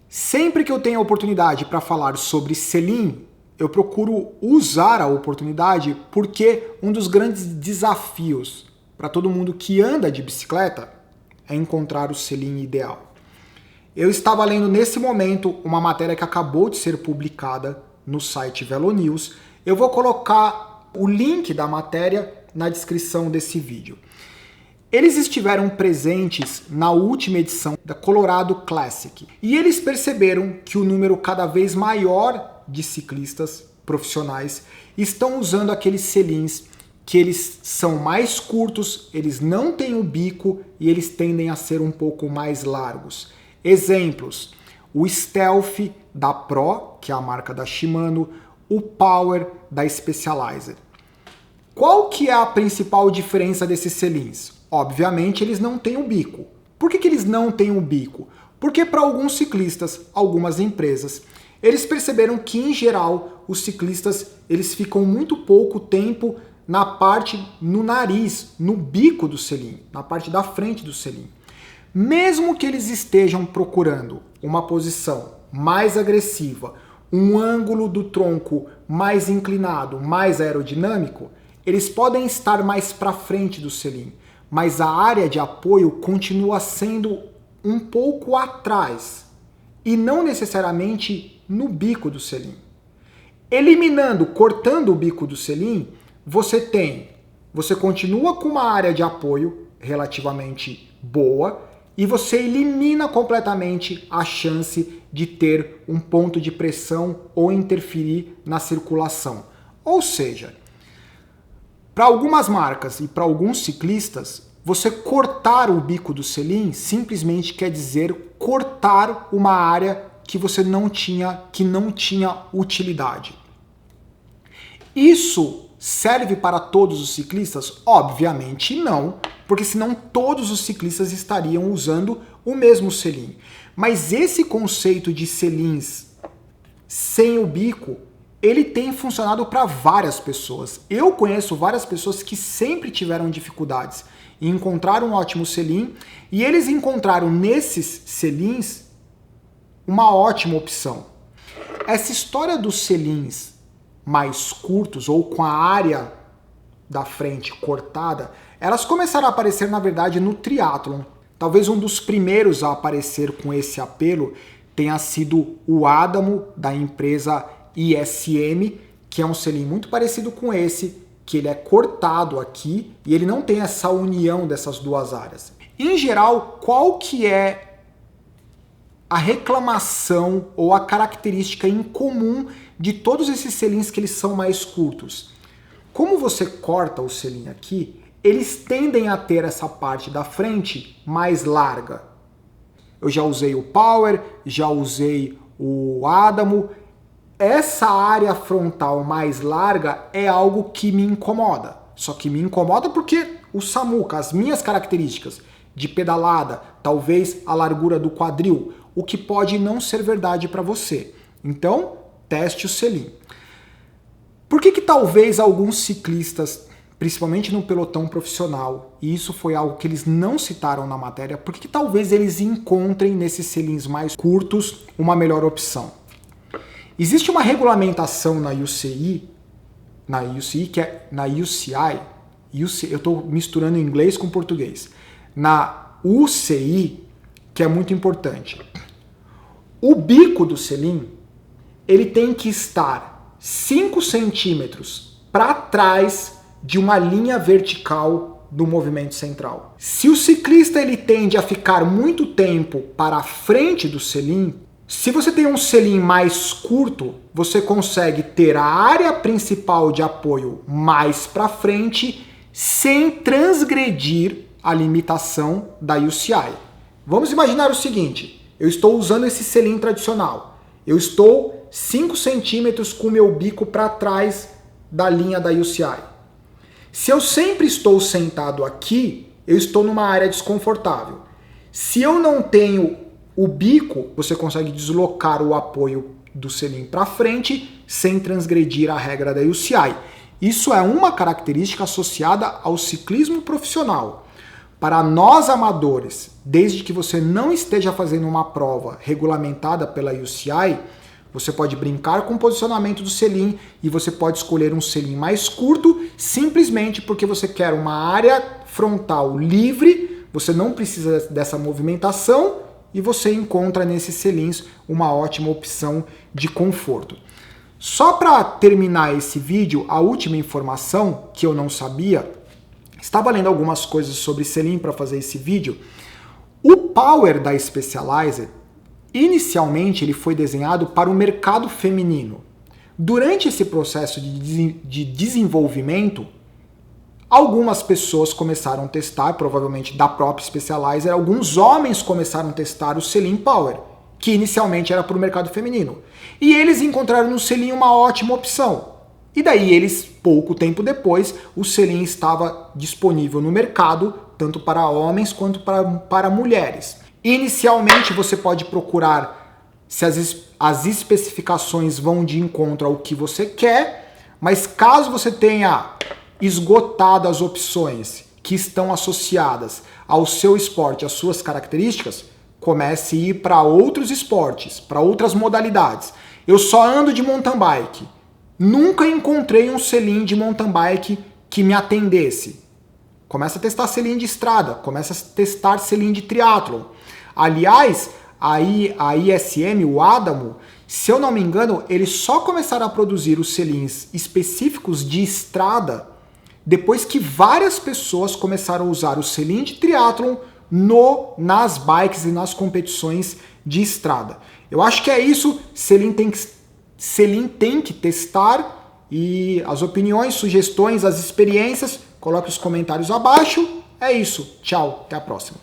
Sempre que eu tenho a oportunidade para falar sobre selim, eu procuro usar a oportunidade porque um dos grandes desafios para todo mundo que anda de bicicleta é encontrar o selim ideal. Eu estava lendo nesse momento uma matéria que acabou de ser publicada no site VeloNews. Eu vou colocar o link da matéria na descrição desse vídeo. Eles estiveram presentes na última edição da Colorado Classic e eles perceberam que o número cada vez maior de ciclistas profissionais estão usando aqueles selins que eles são mais curtos, eles não têm o bico e eles tendem a ser um pouco mais largos. Exemplos: o Stealth da Pro, que é a marca da Shimano, o Power da Specialized. Qual que é a principal diferença desses selins? Obviamente eles não têm o bico. Por que eles não têm o bico? Porque para alguns ciclistas, algumas empresas, eles perceberam que em geral os ciclistas eles ficam muito pouco tempo na parte, no nariz, no bico do selim, na parte da frente do selim. Mesmo que eles estejam procurando uma posição mais agressiva, um ângulo do tronco mais inclinado, mais aerodinâmico, eles podem estar mais para frente do selim, mas a área de apoio continua sendo um pouco atrás e não necessariamente no bico do selim. Eliminando, cortando o bico do selim, você continua com uma área de apoio relativamente boa e você elimina completamente a chance de ter um ponto de pressão ou interferir na circulação. Ou seja, para algumas marcas e para alguns ciclistas, você cortar o bico do selim simplesmente quer dizer cortar uma área que você não tinha utilidade. Isso serve para todos os ciclistas? Obviamente não, porque senão todos os ciclistas estariam usando o mesmo selim. Mas esse conceito de selins sem o bico, ele tem funcionado para várias pessoas. Eu conheço várias pessoas que sempre tiveram dificuldades em encontrar um ótimo selim e eles encontraram nesses selins uma ótima opção. Essa história dos selins mais curtos ou com a área da frente cortada, elas começaram a aparecer na verdade no triatlon. Talvez um dos primeiros a aparecer com esse apelo tenha sido o Adamo da empresa ISM, que é um selim muito parecido com esse, que ele é cortado aqui e ele não tem essa união dessas duas áreas. Em geral, qual que é a reclamação ou a característica em comum de todos esses selins que eles são mais curtos? Como você corta o selim aqui, eles tendem a ter essa parte da frente mais larga. Eu já usei o Power, já usei o Adamo. Essa área frontal mais larga é algo que me incomoda. Só que me incomoda porque o Samuka, as minhas características de pedalada, talvez a largura do quadril, o que pode não ser verdade para você. Então, teste o selim. Por que talvez alguns ciclistas, principalmente no pelotão profissional, e isso foi algo que eles não citaram na matéria, por que talvez eles encontrem nesses selins mais curtos uma melhor opção? Existe uma regulamentação na UCI, que é na UCI, eu estou misturando inglês com português, na UCI, que é muito importante. O bico do selim, ele tem que estar 5 centímetros para trás de uma linha vertical do movimento central. Se o ciclista ele tende a ficar muito tempo para a frente do selim, se você tem um selim mais curto, você consegue ter a área principal de apoio mais para frente sem transgredir a limitação da UCI. Vamos imaginar o seguinte, eu estou usando esse selim tradicional, eu estou 5 centímetros com o meu bico para trás da linha da UCI. Se eu sempre estou sentado aqui, eu estou numa área desconfortável. Se eu não tenho o bico, você consegue deslocar o apoio do selim para frente sem transgredir a regra da UCI. Isso é uma característica associada ao ciclismo profissional. Para nós amadores, desde que você não esteja fazendo uma prova regulamentada pela UCI, você pode brincar com o posicionamento do selim e você pode escolher um selim mais curto, simplesmente porque você quer uma área frontal livre, você não precisa dessa movimentação e você encontra nesses selins uma ótima opção de conforto. Só para terminar esse vídeo, a última informação que eu não sabia, estava lendo algumas coisas sobre selim para fazer esse vídeo. O Power da Specialized, inicialmente ele foi desenhado para o mercado feminino. Durante esse processo de desenvolvimento, algumas pessoas começaram a testar, provavelmente da própria Specialized, alguns homens começaram a testar o selim Power, que inicialmente era para o mercado feminino. E eles encontraram no selim uma ótima opção. E daí eles, pouco tempo depois, o selim estava disponível no mercado, tanto para homens quanto para mulheres. Inicialmente você pode procurar se as especificações vão de encontro ao que você quer, mas caso você tenha esgotado as opções que estão associadas ao seu esporte, às suas características, comece a ir para outros esportes, para outras modalidades. Eu só ando de mountain bike. Nunca encontrei um selim de mountain bike que me atendesse. Começa a testar selim de estrada, começa a testar selim de triatlon. Aliás, a ISM, o Adamo, se eu não me engano, eles só começaram a produzir os selins específicos de estrada depois que várias pessoas começaram a usar o selim de triatlon nas bikes e nas competições de estrada. Eu acho que é isso, selim tem que testar, e as opiniões, sugestões, as experiências, coloque os comentários abaixo. É isso, tchau, até a próxima.